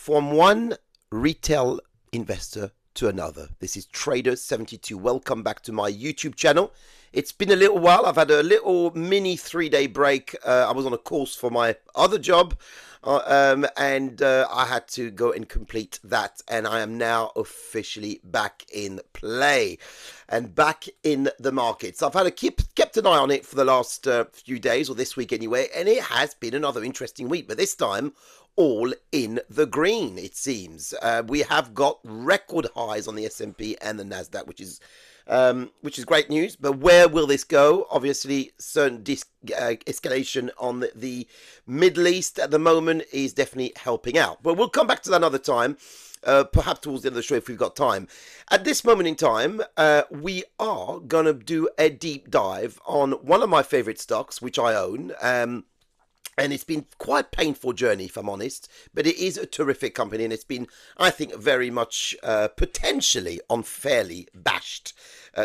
From one retail investor to another. This is Trader72. Welcome back to my YouTube channel. It's been a little while. I've had a little mini 3-day break. I was on a course for my other job, and I had to go and complete that. And I am now officially back in play and back in the market. So I've had kept an eye on it for the last few days, or this week anyway, and it has been another interesting week. But this time, all in the green, it seems. We have got record highs on the S&P and the Nasdaq, which is great news. But where will this go? Obviously, certain escalation on the Middle East at the moment is definitely helping out. But we'll come back to that another time, perhaps towards the end of the show if we've got time. At this moment in time, we are going to do a deep dive on one of my favorite stocks, which I own. And it's been quite a painful journey, if I'm honest, but it is a terrific company, and it's been, I think, very much potentially unfairly bashed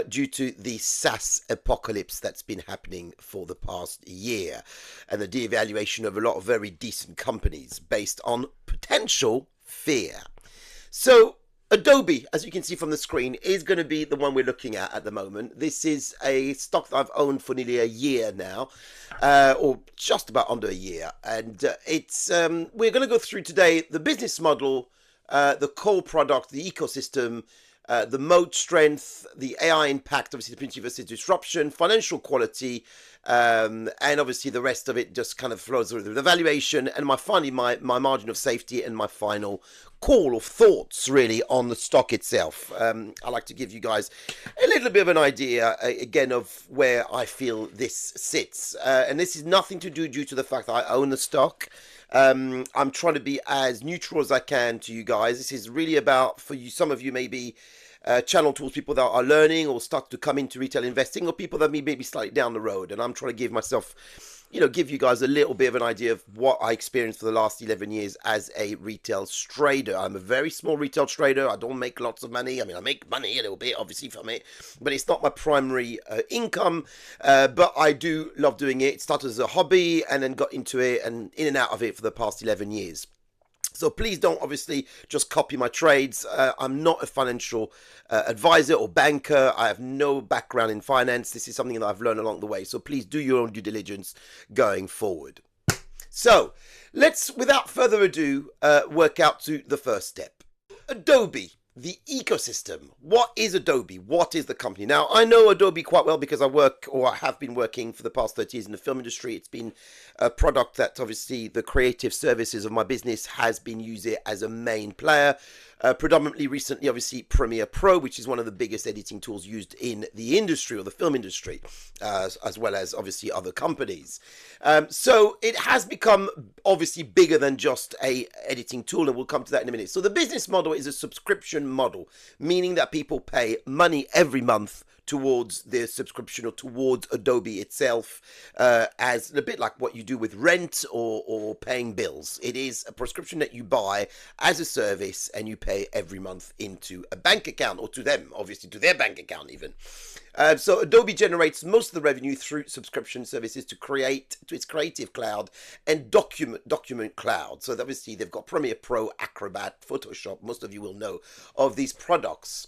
due to the SaaS apocalypse that's been happening for the past year, and the devaluation of a lot of very decent companies based on potential fear. So Adobe, as you can see from the screen, is going to be the one we're looking at the moment. This is a stock that I've owned for nearly a year now, or just about under a year. And we're going to go through today the business model, the core product, the ecosystem, the moat strength, the AI impact, obviously the opportunity versus disruption, financial quality, and obviously the rest of it just kind of flows through the valuation, and finally my margin of safety, and my final call of thoughts really on the stock itself. I like to give you guys a little bit of an idea again of where I feel this sits, and this is nothing to do due to the fact that I own the stock. I'm trying to be as neutral as I can to you guys. This is really about, for you, some of you maybe channel towards people that are learning or start to come into retail investing, or people that may be slightly down the road. And I'm trying to give myself, give you guys a little bit of an idea of what I experienced for the last 11 years as a retail trader. I'm a very small retail trader. I don't make lots of money. I mean, I make money a little bit, obviously, from it, but it's not my primary income. But I do love doing it. It started as a hobby and then got into it and in and out of it for the past 11 years. So please don't obviously just copy my trades. I'm not a financial advisor or banker. I have no background in finance. This is something that I've learned along the way. So please do your own due diligence going forward. So let's, without further ado, work out to the first step. Adobe, the ecosystem. What is Adobe? What is the company? Now, I know Adobe quite well because I have been working for the past 30 years in the film industry. It's been a product that obviously the creative services of my business has been using as a main player. Predominantly recently, obviously, Premiere Pro, which is one of the biggest editing tools used in the industry or the film industry, as well as obviously other companies. So it has become obviously bigger than just a editing tool, and we'll come to that in a minute. So the business model is a subscription model, meaning that people pay money every month towards their subscription or towards Adobe itself, as a bit like what you do with rent or paying bills. It is a prescription that you buy as a service, and you pay every month into a bank account, or to them, obviously to their bank account even. So Adobe generates most of the revenue through subscription services to its Creative Cloud and document cloud. So obviously they've got Premiere Pro, Acrobat, Photoshop. Most of you will know of these products.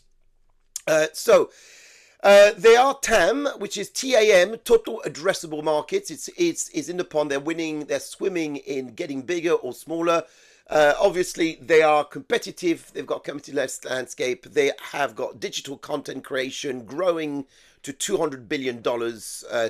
They are TAM, which is TAM, total addressable markets. It's in the pond. They're swimming in getting bigger or smaller. Obviously, they are competitive. They've got a competitive landscape. They have got digital content creation growing to $200 billion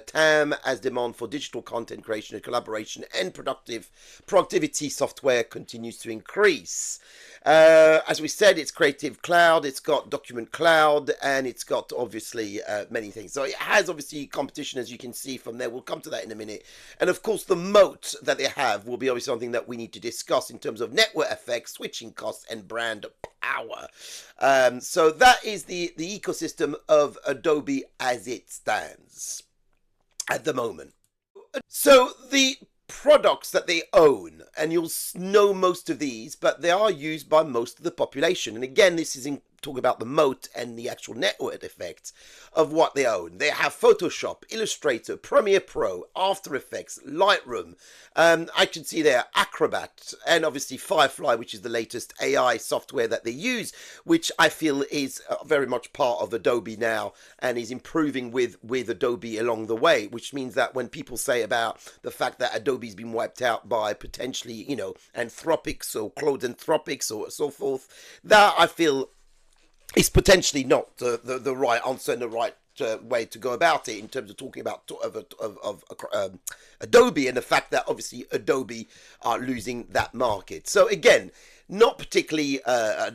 TAM, as demand for digital content creation and collaboration and productivity software continues to increase. As we said, it's Creative Cloud, it's got Document Cloud, and it's got obviously many things. So it has obviously competition, as you can see from there. We'll come to that in a minute. And of course, the moat that they have will be obviously something that we need to discuss in terms of network effects, switching costs, and brand power. So that is the ecosystem of Adobe as it stands at the moment. So the products that they own, and you'll know most of these, but they are used by most of the population. And again, this is talk about the moat and the actual network effects of what they own. They have Photoshop, Illustrator, Premiere Pro, After Effects, Lightroom. I can see there Acrobat, and obviously Firefly, which is the latest AI software that they use, which I feel is very much part of Adobe now and is improving with Adobe along the way, which means that when people say about the fact that Adobe's been wiped out by potentially, you know, Anthropics or Claude Anthropics or so forth, that I feel is potentially not the right answer and the right way to go about it in terms of talking about Adobe and the fact that obviously Adobe are losing that market. So again, not particularly I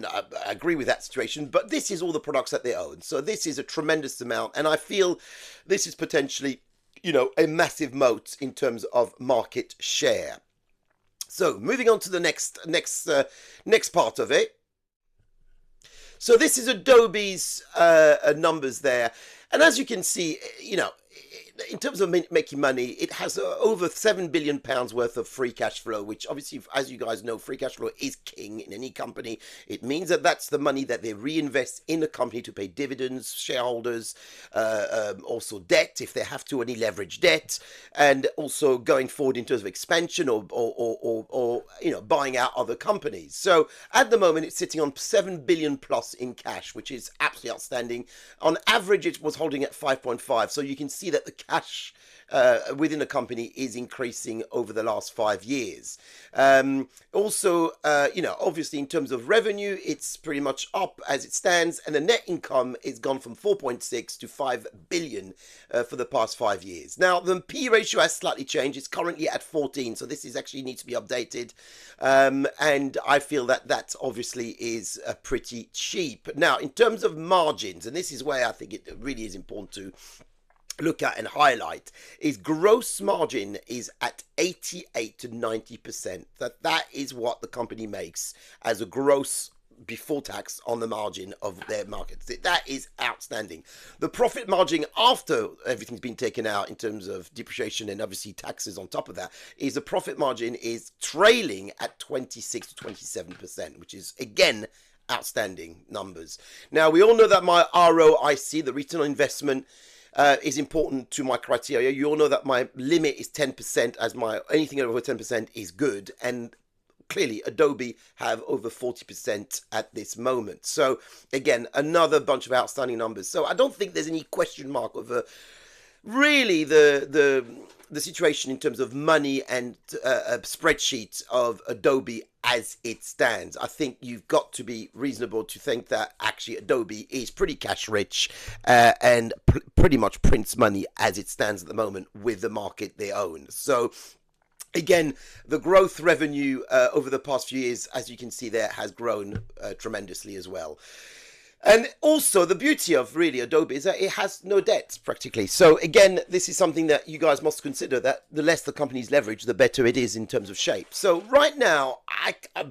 agree with that situation, but this is all the products that they own. So this is a tremendous amount, and I feel this is potentially, you know, a massive moat in terms of market share. So moving on to the next part of it. So this is Adobe's numbers there. And as you can see, you know, in terms of making money, it has over £7 billion worth of free cash flow, which obviously, as you guys know, free cash flow is king in any company. It means that that's the money that they reinvest in the company to pay dividends, shareholders, also debt, if they have to, any leverage debt, and also going forward in terms of expansion or you know, buying out other companies. So at the moment, it's sitting on 7 billion plus in cash, which is absolutely outstanding. On average, it was holding at 5.5. So you can see that the cash within the company is increasing over the last 5 years. Also, you know, obviously in terms of revenue, it's pretty much up as it stands, and the net income is gone from 4.6 to 5 billion for the past 5 years. Now, the P ratio has slightly changed. It's currently at 14, so this is actually needs to be updated. And I feel that that obviously is pretty cheap. Now, in terms of margins, and this is where I think it really is important to look at and highlight, is gross margin is at 88 to 90%. That is what the company makes as a gross before tax on the margin of their markets. That is outstanding. The profit margin after everything's been taken out in terms of depreciation and obviously taxes on top of that, is the profit margin is trailing at 26 to 27%, which is again outstanding numbers. Now, we all know that my ROIC, the return on investment, is important to my criteria. You all know that my limit is 10%, as my anything over 10% is good, and clearly Adobe have over 40% at this moment. So again, another bunch of outstanding numbers. So I don't think there's any question mark over really the situation in terms of money and spreadsheets of Adobe as it stands. I think you've got to be reasonable to think that actually Adobe is pretty cash rich and pretty much prints money as it stands at the moment with the market they own. So again, the growth revenue over the past few years, as you can see there, has grown tremendously as well. And also the beauty of really Adobe is that it has no debt practically. So again, this is something that you guys must consider, that the less the company's leverage, the better it is in terms of shape. So right now,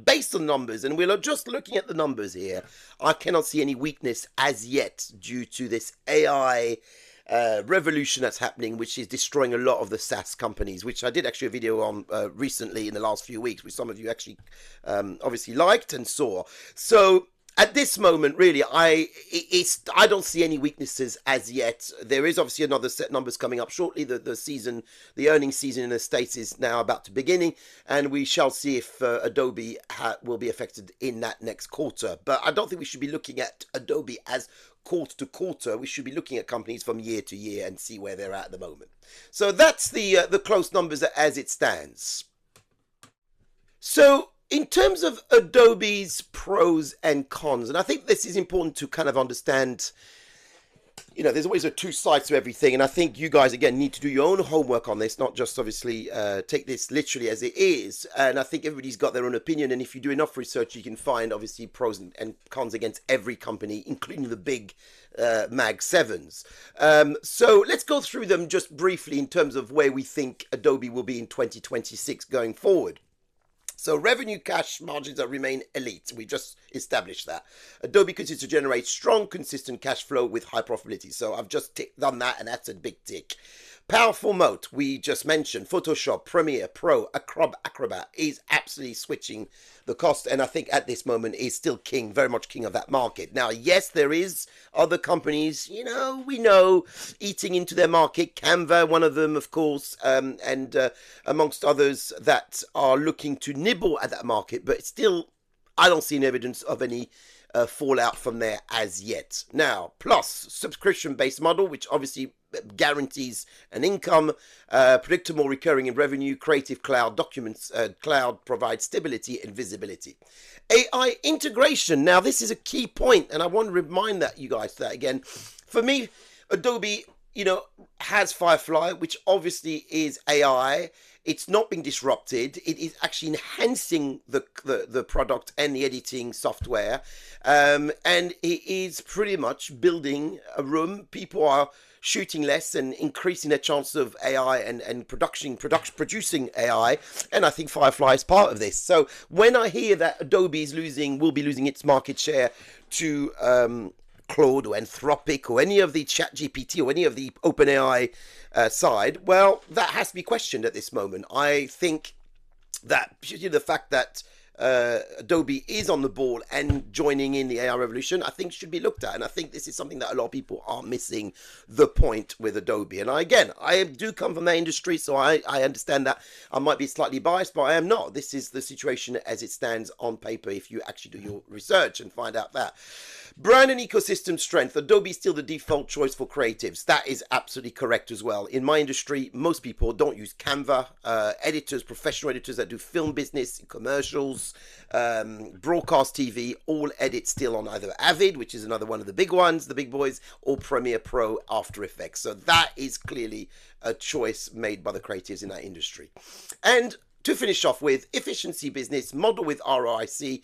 based on numbers, and we're just looking at the numbers here, I cannot see any weakness as yet due to this AI revolution that's happening, which is destroying a lot of the SaaS companies, which I did actually a video on recently in the last few weeks, which some of you actually obviously liked and saw. So at this moment, really, I don't see any weaknesses as yet. There is obviously another set numbers coming up shortly. The earnings season in the States is now about to beginning, and we shall see if Adobe will be affected in that next quarter. But I don't think we should be looking at Adobe as quarter to quarter. We should be looking at companies from year to year and see where they're at the moment. So that's the close numbers as it stands. So in terms of Adobe's pros and cons, and I think this is important to kind of understand, you know, there's always two sides to everything, and I think you guys, again, need to do your own homework on this, not just obviously take this literally as it is. And I think everybody's got their own opinion, and if you do enough research, you can find obviously pros and cons against every company, including the big Mag 7s. So let's go through them just briefly in terms of where we think Adobe will be in 2026 going forward. So revenue cash margins that remain elite. We just established that. Adobe continues to generate strong, consistent cash flow with high profitability. So I've just done that, and that's a big tick. Powerful moat, we just mentioned, Photoshop, Premiere, Pro, Acrobat is absolutely switching the cost, and I think at this moment is still king, very much king of that market. Now, yes, there is other companies, we know, eating into their market. Canva, one of them, of course, and amongst others that are looking to nibble at that market, but still, I don't see any evidence of any fallout from there as yet. Now, plus subscription-based model, which obviously guarantees an income, predictable recurring in revenue, creative cloud, documents cloud provides stability and visibility. AI integration. Now, this is a key point, and I want to remind you guys that again. For me, Adobe, has Firefly, which obviously is AI. It's not being disrupted. It is actually enhancing the product and the editing software. And it is pretty much building a room. People are shooting less and increasing their chance of AI and producing AI. And I think Firefly is part of this. So when I hear that Adobe will be losing its market share to Claude or Anthropic or any of the ChatGPT or any of the OpenAI side, well, that has to be questioned at this moment. I think that the fact that Adobe is on the ball and joining in the AI revolution, I think should be looked at. And I think this is something that a lot of people are missing the point with Adobe. And I do come from that industry, so I understand that I might be slightly biased, but I am not. This is the situation as it stands on paper if you actually do your research and find out that. Brand and ecosystem strength. Adobe is still the default choice for creatives. That is absolutely correct as well. In my industry, most people don't use Canva. Editors, professional editors that do film business, commercials, broadcast TV, all edit still on either Avid, which is another one of the big ones, the big boys, or Premiere Pro, After Effects. So that is clearly a choice made by the creatives in that industry. And to finish off with, efficiency business model with ROIC,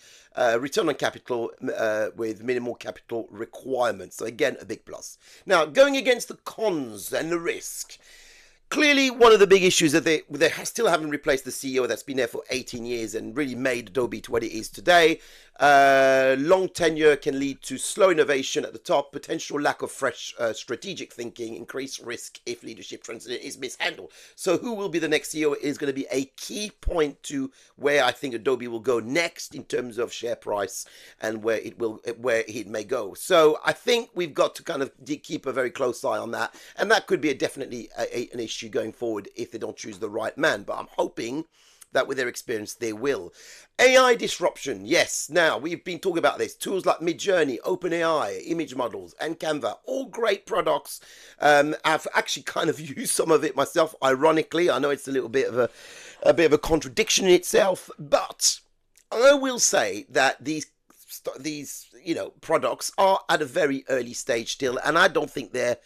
return on capital with minimal capital requirements. So again, a big plus. Now, going against the cons and the risk. Clearly, one of the big issues that they still haven't replaced the CEO that's been there for 18 years and really made Adobe to what it is today. Long tenure can lead to slow innovation at the top, potential lack of fresh strategic thinking, increased risk if leadership transition is mishandled. So who will be the next CEO is going to be a key point to where I think Adobe will go next in terms of share price and where it may go. So I think we've got to kind of keep a very close eye on that, and that could be definitely an issue going forward if they don't choose the right man. But I'm hoping that with their experience they will. AI disruption, yes. Now, we've been talking about this. Tools like Midjourney, OpenAI, image models, and Canva, all great products. I've actually kind of used some of it myself, ironically. I know it's a little bit of a contradiction in itself, but I will say that these products are at a very early stage still, and I don't think they're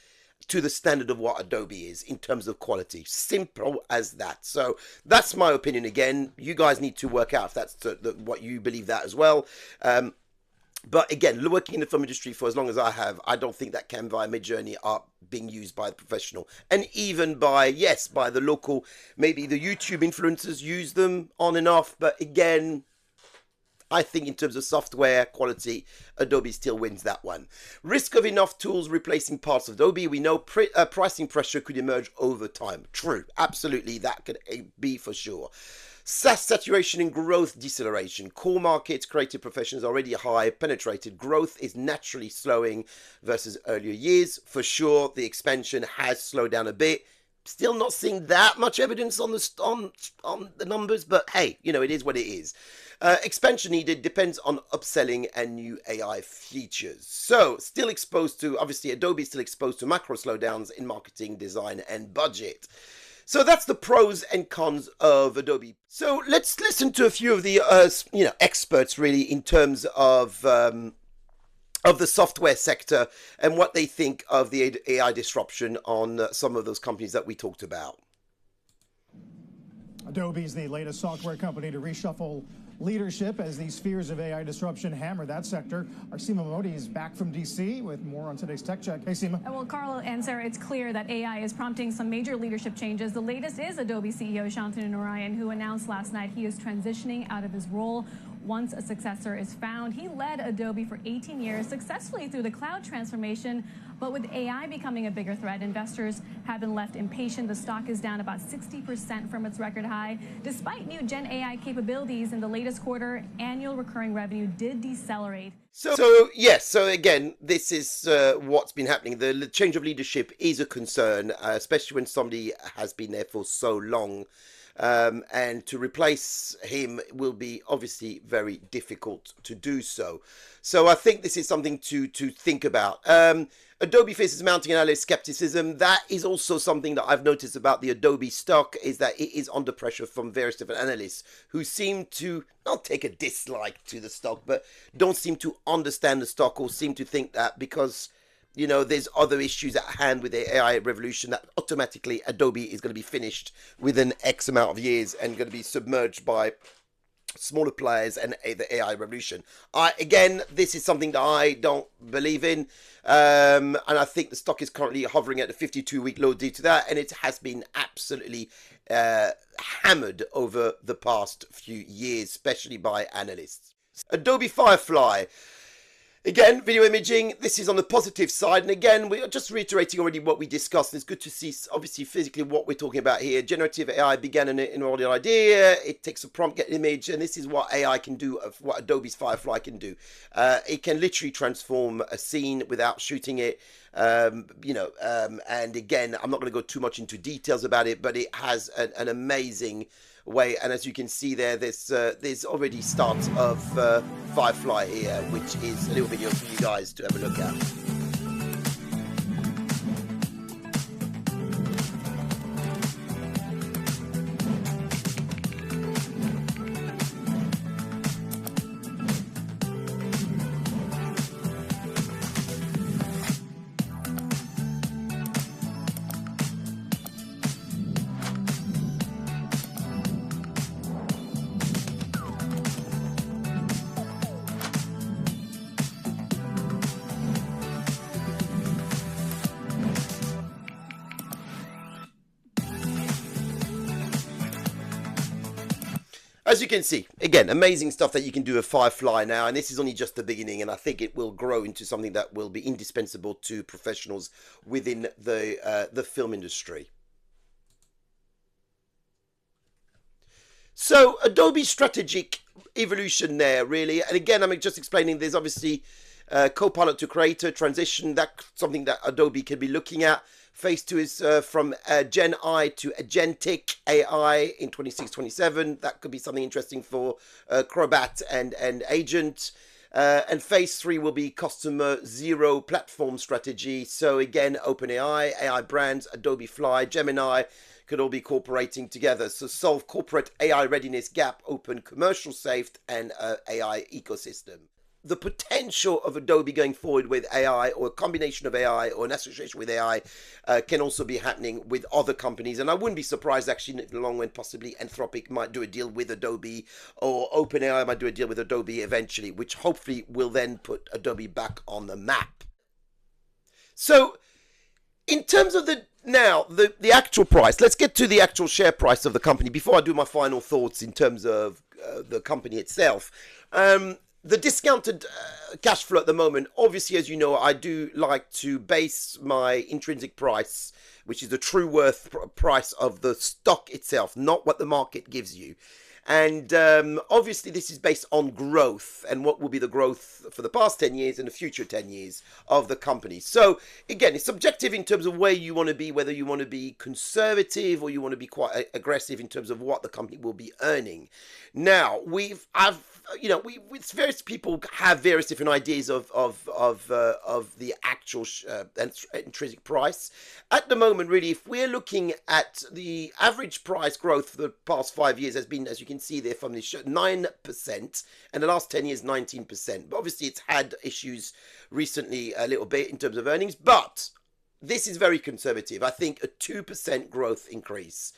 to the standard of what Adobe is in terms of quality. Simple as that. So that's my opinion. Again, you guys need to work out if that's what you believe that as well. But again, working in the film industry for as long as I have, I don't think that Canva and Midjourney are being used by the professional. And even by the local, maybe the YouTube influencers use them on and off. But again, I think in terms of software quality, Adobe still wins that one. Risk of enough tools replacing parts of Adobe. We know pricing pressure could emerge over time. True, absolutely, that could be for sure. SaaS saturation and growth deceleration. Core markets, creative professions already high, penetrated. Growth is naturally slowing versus earlier years. For sure, the expansion has slowed down a bit. Still not seeing that much evidence on the numbers, but hey, it is what it is. Expansion needed depends on upselling and new AI features. So still exposed to, obviously Adobe is still exposed to macro slowdowns in marketing, design, and budget. So that's the pros and cons of Adobe. So let's listen to a few of the experts really in terms of the software sector and what they think of the AI disruption on some of those companies that we talked about. Adobe is the latest software company to reshuffle leadership as these fears of AI disruption hammer that sector. Our Seema Modi is back from DC with more on today's Tech Check. Hey, Seema. Well, Carl and Sarah, it's clear that AI is prompting some major leadership changes. The latest is Adobe CEO Shantanu Narayan, who announced last night he is transitioning out of his role once a successor is found. He led Adobe for 18 years successfully through the cloud transformation. But with AI becoming a bigger threat, investors have been left impatient. The stock is down about 60% from its record high. Despite new Gen AI capabilities in the latest quarter, annual recurring revenue did decelerate. So again, this is what's been happening. The change of leadership is a concern, especially when somebody has been there for so long. And to replace him will be obviously very difficult to do so. So I think this is something to think about. Adobe faces mounting analyst skepticism. That is also something that I've noticed about the Adobe stock, is that it is under pressure from various different analysts who seem to not take a dislike to the stock, but don't seem to understand the stock, or seem to think that because there's other issues at hand with the AI revolution, that automatically Adobe is going to be finished within X amount of years and going to be submerged by smaller players and the AI revolution. Again, this is something that I don't believe in. And I think the stock is currently hovering at the 52-week low due to that. And it has been absolutely hammered over the past few years, especially by analysts. Adobe Firefly. Again, video imaging, this is on the positive side. And again, we are just reiterating already what we discussed. It's good to see, obviously, physically what we're talking about here. Generative AI began an ordinary idea. It takes a prompt, get an image, and this is what AI can do, what Adobe's Firefly can do. It can literally transform a scene without shooting it. And again, I'm not going to go too much into details about it, but it has an amazing way, and as you can see there's already starts of Firefly here, which is a little video for you guys to have a look at. As you can see, again, amazing stuff that you can do with Firefly now, and this is only just the beginning, and I think it will grow into something that will be indispensable to professionals within the film industry. So, Adobe's strategic evolution there, really, and again, I'm just explaining, there's obviously Copilot to Creator transition. That's something that Adobe can be looking at. Phase 2 is from Gen I to Agentic AI in 26-27. That could be something interesting for Acrobat and Agent. And phase 3 will be customer zero platform strategy. So again, OpenAI, AI brands, Adobe Fly, Gemini could all be cooperating together. So solve corporate AI readiness gap, open commercial safe and AI ecosystem. The potential of Adobe going forward with AI, or a combination of AI or an association with AI, can also be happening with other companies. And I wouldn't be surprised actually in the long run, possibly Anthropic might do a deal with Adobe, or OpenAI might do a deal with Adobe eventually, which hopefully will then put Adobe back on the map. So in terms of the actual price, let's get to the actual share price of the company before I do my final thoughts in terms of the company itself. The discounted cash flow at the moment, obviously, as you know, I do like to base my intrinsic price, which is the true worth price of the stock itself, not what the market gives you. And obviously, this is based on growth and what will be the growth for the past 10 years and the future 10 years of the company. So again, it's subjective in terms of where you want to be, whether you want to be conservative or you want to be quite aggressive in terms of what the company will be earning. Now, various people have various different ideas of the actual intrinsic price. At the moment, really, if we're looking at the average price growth for the past 5 years has been, as you can see there from this show, 9%, and the last 10 years, 19%. But obviously, it's had issues recently a little bit in terms of earnings, but this is very conservative. I think a 2% growth increase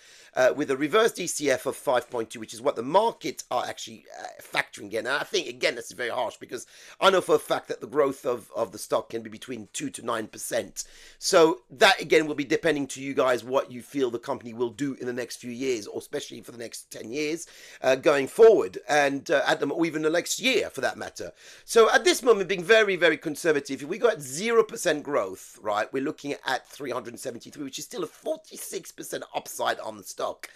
with a reverse DCF of 5.2, which is what the markets are actually factoring in. And I think, again, that's very harsh because I know for a fact that the growth of the stock can be between 2 to 9%. So that, again, will be depending to you guys what you feel the company will do in the next few years, or especially for the next 10 years going forward, and or even the next year for that matter. So at this moment, being very, very conservative, if we go at 0% growth, right, we're looking at 373, which is still a 46% upside on the stock.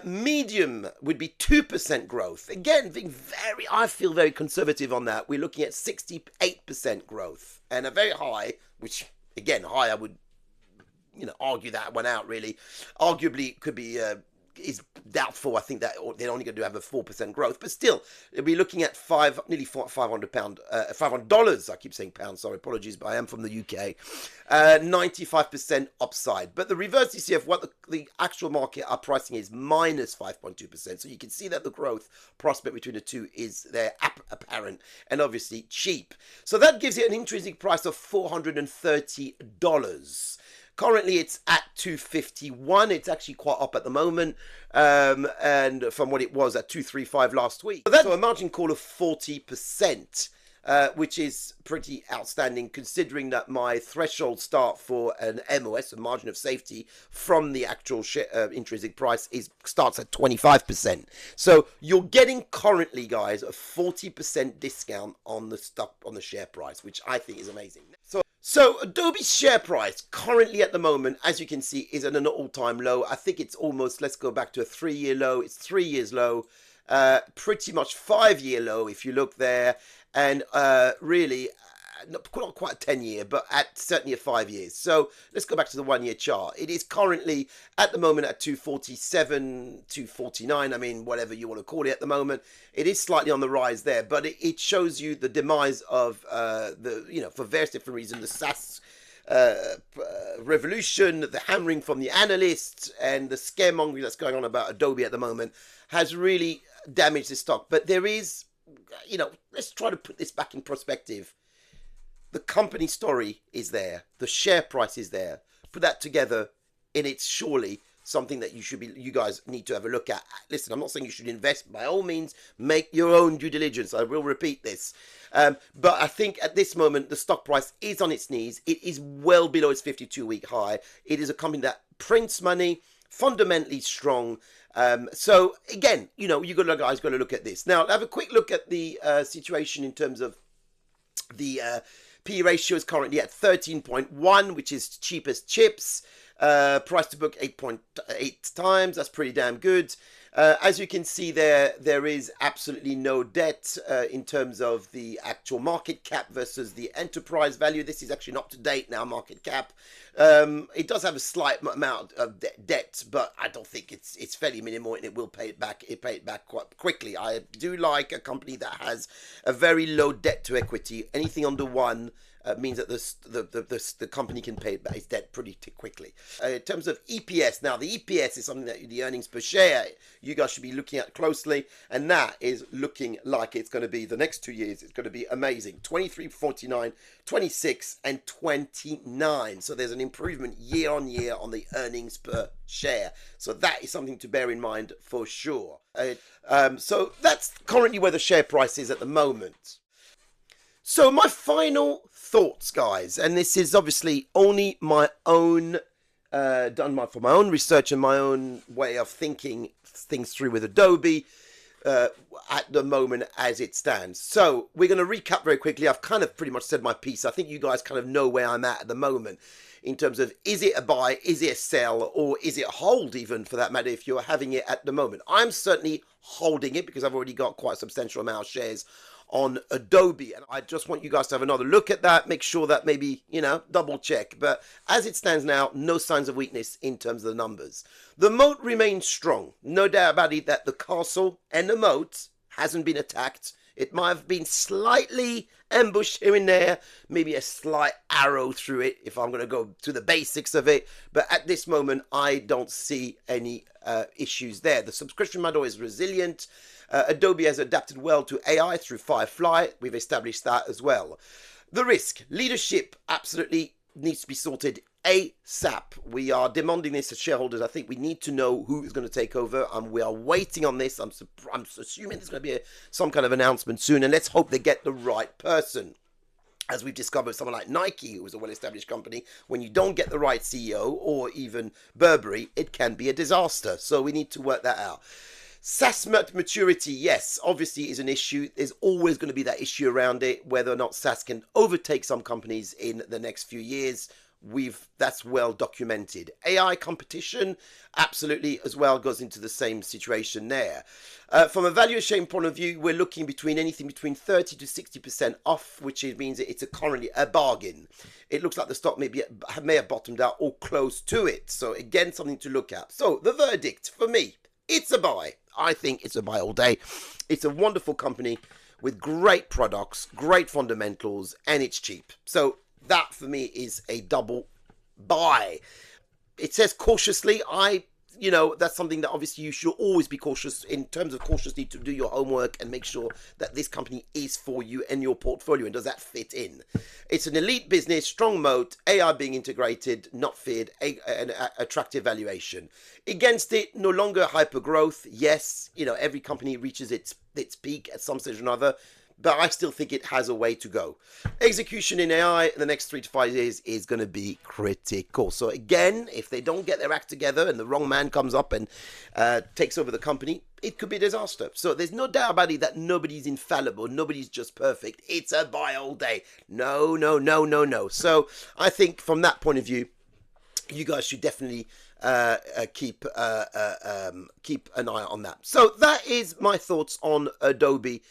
Medium would be 2% growth. Again, being I feel very conservative on that. We're looking at 68% growth, and a very high, which again, high, I would, argue that one out really. Arguably could be, is doubtful. I think that they're only going to have a 4% growth, but still, we'll be looking at nearly $500. I keep saying pounds, sorry, apologies, but I am from the UK. 95% upside. But the reverse DCF, what the actual market are pricing is minus 5.2%. So you can see that the growth prospect between the two is there, apparent, and obviously cheap. So that gives it an intrinsic price of $430. Currently, it's at 251. It's actually quite up at the moment, and from what it was at 235 last week. So that's a margin call of 40%, which is pretty outstanding considering that my threshold start for an MOS, a margin of safety, from the actual intrinsic price starts at 25%. So you're getting currently, guys, a 40% discount on the stock, on the share price, which I think is amazing. So Adobe's share price currently at the moment, as you can see, is at an all-time low. I think it's almost, let's go back to a 3-year low. It's 3 years low, pretty much 5-year low if you look there. And really, not quite a 10-year, but certainly a 5 years. So let's go back to the 1-year chart. It is currently at the moment at 247, 249. I mean, whatever you want to call it at the moment. It is slightly on the rise there, but it shows you the demise of for various different reasons, the SaaS revolution, the hammering from the analysts, and the scaremongering that's going on about Adobe at the moment has really damaged the stock. But there is, let's try to put this back in perspective. The company story is there. The share price is there. Put that together, and it's surely something that you guys need to have a look at. Listen, I'm not saying you should invest. By all means, make your own due diligence. I will repeat this. But I think at this moment, the stock price is on its knees. It is well below its 52-week high. It is a company that prints money, fundamentally strong. So again, you guys got to look at this. Now, have a quick look at the situation in terms of the P ratio is currently at 13.1, which is cheap as chips. Price to book 8.8 times. That's pretty damn good. As you can see there is absolutely no debt in terms of the actual market cap versus the enterprise value. This is actually not up to date now, market cap. It does have a slight amount of debt, but I don't think it's fairly minimal, and it will pay it back. It pay it back quite quickly. I do like a company that has a very low debt to equity. Anything under 1 means that the company can pay back its debt pretty quickly. In terms of EPS, now the EPS is something that the earnings per share you guys should be looking at closely, and that is looking like it's going to be the next 2 years. It's going to be amazing. 23, 49, 26, and 29. So there's an improvement year on year on the earnings per share. So that is something to bear in mind for sure. So that's currently where the share price is at the moment. So my final thoughts, guys, and this is obviously only my own, done for my own research and my own way of thinking things through with Adobe at the moment as it stands. So we're going to recap very quickly. I've kind of pretty much said my piece. I think you guys kind of know where I'm at the moment in terms of, is it a buy, is it a sell, or is it a hold even for that matter if you're having it at the moment. I'm certainly holding it because I've already got quite a substantial amount of shares on Adobe, and I just want you guys to have another look at that, make sure that maybe, double check. But as it stands now, no signs of weakness in terms of the numbers. The moat remains strong, no doubt about it that the castle and the moat hasn't been attacked. It might have been slightly ambushed here and there, maybe a slight arrow through it if I'm going to go to the basics of it, but at this moment I don't see any issues there. The subscription model is resilient. Adobe has adapted well to AI through Firefly. We've established that as well. The risk, leadership absolutely needs to be sorted ASAP. We are demanding this as shareholders. I think we need to know who is going to take over, and we are waiting on this. I'm assuming there's going to be some kind of announcement soon, and let's hope they get the right person. As we've discovered, someone like Nike, who is a well-established company, when you don't get the right CEO, or even Burberry, it can be a disaster. So we need to work that out. SaaS maturity, yes, obviously is an issue. There's always going to be that issue around it, whether or not SaaS can overtake some companies in the next few years. That's well documented. AI competition, absolutely, as well, goes into the same situation there. From a valuation point of view, we're looking between anything between 30 to 60% off, which means it's currently a bargain. It looks like the stock may have bottomed out or close to it. So again, something to look at. So the verdict for me, it's a buy. I think it's a buy all day. It's a wonderful company with great products, great fundamentals, and it's cheap. So that for me is a double buy. It says cautiously. That's something that obviously you should always be cautious in terms of cautiously, to do your homework and make sure that this company is for you and your portfolio, and does that fit in. It's an elite business, strong moat, AI being integrated, not feared, an attractive valuation. Against it, no longer hyper growth. Yes, every company reaches its peak at some stage or another, but I still think it has a way to go. Execution in AI in the next 3 to 5 years is going to be critical. So again, if they don't get their act together and the wrong man comes up and takes over the company, it could be a disaster. So there's no doubt about it that nobody's infallible. Nobody's just perfect. It's a buy all day. No. So I think from that point of view, you guys should definitely keep an eye on that. So that is my thoughts on Adobe.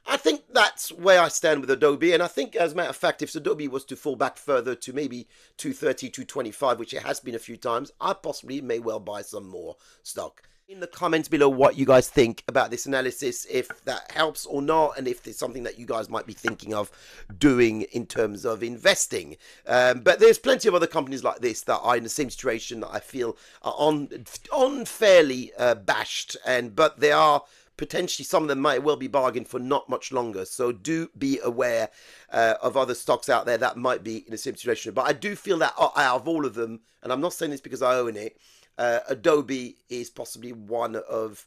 I think that's where I stand with Adobe, and I think, as a matter of fact, if Adobe was to fall back further to maybe 230, 225, which it has been a few times, I possibly may well buy some more stock. In the comments below what you guys think about this analysis, if that helps or not, and if there's something that you guys might be thinking of doing in terms of investing. But there's plenty of other companies like this that are in the same situation that I feel are unfairly bashed, but they are potentially, some of them might well be bargained for not much longer. So do be aware of other stocks out there that might be in the same situation. But I do feel that out of all of them, and I'm not saying this because I own it, Adobe is possibly one of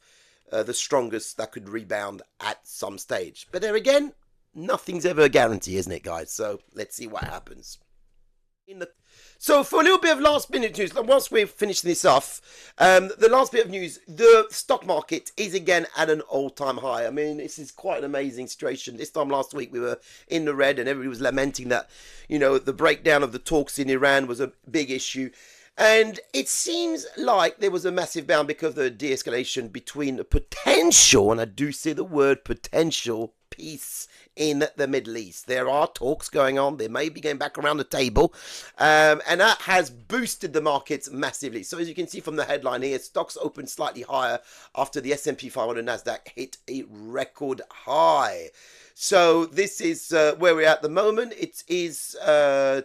the strongest that could rebound at some stage. But there again, nothing's ever a guarantee, isn't it, guys? So let's see what happens. So for a little bit of last minute news, whilst we're finishing this off, the last bit of news, the stock market is again at an all-time high. I mean, this is quite an amazing situation. This time last week we were in the red and everybody was lamenting that, the breakdown of the talks in Iran was a big issue. And it seems like there was a massive bound because of the de-escalation between the potential, and I do say the word potential, peace in the Middle East. There are talks going on. They may be going back around the table. And that has boosted the markets massively. So as you can see from the headline here, stocks opened slightly higher after the S&P 500 and NASDAQ hit a record high. So this is where we're at the moment. It is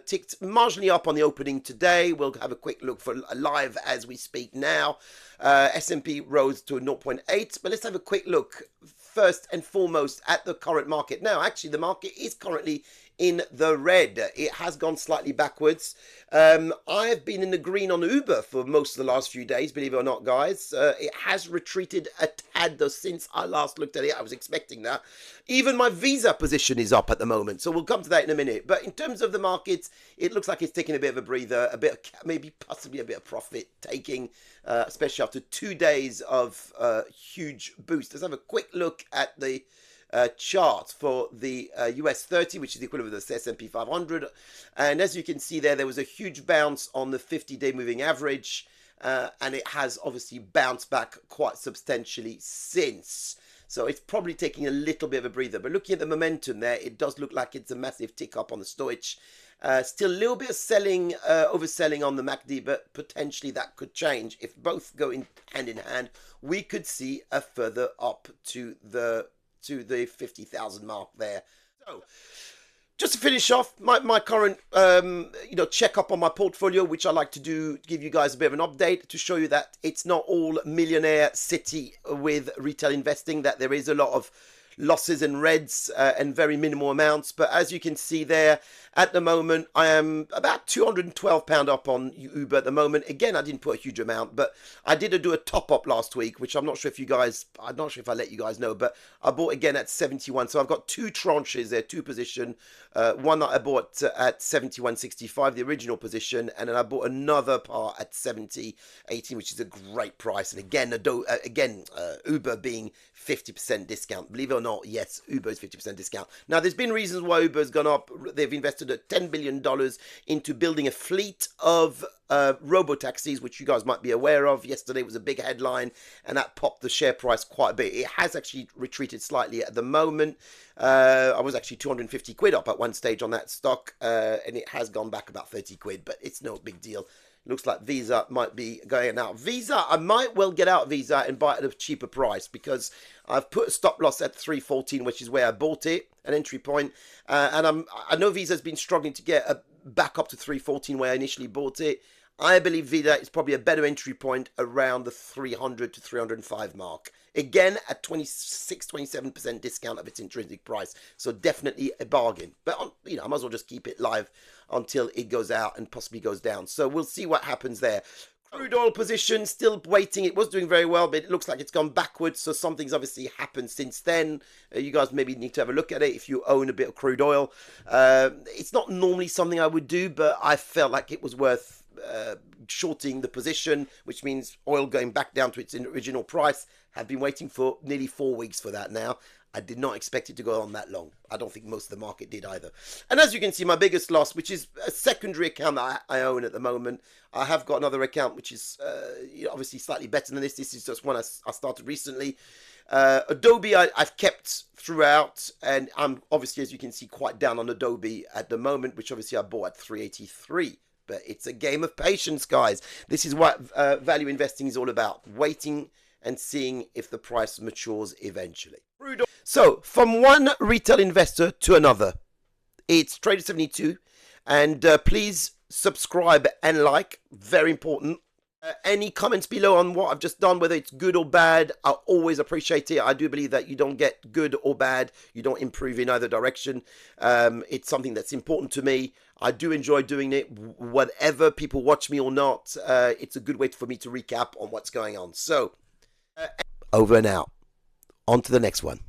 ticked marginally up on the opening today. We'll have a quick look for live as we speak now. S&P rose to 0.8, but let's have a quick look first and foremost at the current market. Now, actually, the market is currently in the red. It has gone slightly backwards. I've been in the green on Uber for most of the last few days, believe it or not, guys. It has retreated a tad though since I last looked at it. I was expecting that. Even my Visa position is up at the moment, so we'll come to that in a minute. But in terms of the markets, it looks like it's taking a bit of a breather, maybe possibly a bit of profit taking, especially after 2 days of huge boost. Let's have a quick look at the chart for the US 30, which is the equivalent of the S&P 500. And as you can see there was a huge bounce on the 50-day moving average, and it has obviously bounced back quite substantially since. So it's probably taking a little bit of a breather. But looking at the momentum there, it does look like it's a massive tick up on the Stoich. Still a little bit of selling, overselling on the MACD, but potentially that could change. If both go in hand, we could see a further up to the 50,000 mark there. So just to finish off, my current check up on my portfolio, which I like to do, give you guys a bit of an update to show you that it's not all millionaire city with retail investing, that there is a lot of losses and reds and very minimal amounts. But as you can see there, at the moment, I am about £212 up on Uber at the moment. Again, I didn't put a huge amount, but I did do a top up last week, which I'm not sure if I let you guys know, but I bought again at 71. So I've got two tranches there, two position. One that I bought at 71.65, the original position, and then I bought another part at 70.18, which is a great price. And again, Uber being 50% discount. Believe it or not, yes, Uber is 50% discount. Now, there's been reasons why Uber's gone up. They've invested $10 billion into building a fleet of robo-taxis, which you guys might be aware of. Yesterday was a big headline, and that popped the share price quite a bit. It has actually retreated slightly at the moment. I was actually 250 quid up at one stage on that stock, and it has gone back about 30 quid, but it's no big deal. Looks like Visa might be going out. Visa, I might well get out Visa and buy it at a cheaper price, because I've put a stop loss at 314, which is where I bought it, an entry point. And I know Visa's been struggling to get back up to 314 where I initially bought it. I believe Visa is probably a better entry point around the 300 to 305 mark. Again, at 27% discount of its intrinsic price. So definitely a bargain. But, I might as well just keep it live until it goes out and possibly goes down. So we'll see what happens there. Crude oil position, still waiting. It was doing very well, but it looks like it's gone backwards. So something's obviously happened since then. You guys maybe need to have a look at it if you own a bit of crude oil. It's not normally something I would do, but I felt like it was worth shorting the position, which means oil going back down to its original price. Have been waiting for nearly 4 weeks for that now. I did not expect it to go on that long. I don't think most of the market did either. And as you can see, my biggest loss, which is a secondary account that I own at the moment. I have got another account which is obviously slightly better than this. This is just one I started recently. Adobe I've kept throughout, and I'm obviously, as you can see, quite down on Adobe at the moment, which obviously I bought at 383. But it's a game of patience, guys. This is what value investing is all about. Waiting and seeing if the price matures eventually. So, from one retail investor to another, it's Trader72. And please subscribe and like. Very important. Any comments below on what I've just done, whether it's good or bad, I always appreciate it. I do believe that you don't get good or bad. You don't improve in either direction. It's something that's important to me. I do enjoy doing it. Whatever people watch me or not, it's a good way for me to recap on what's going on. So, over and out. On to the next one.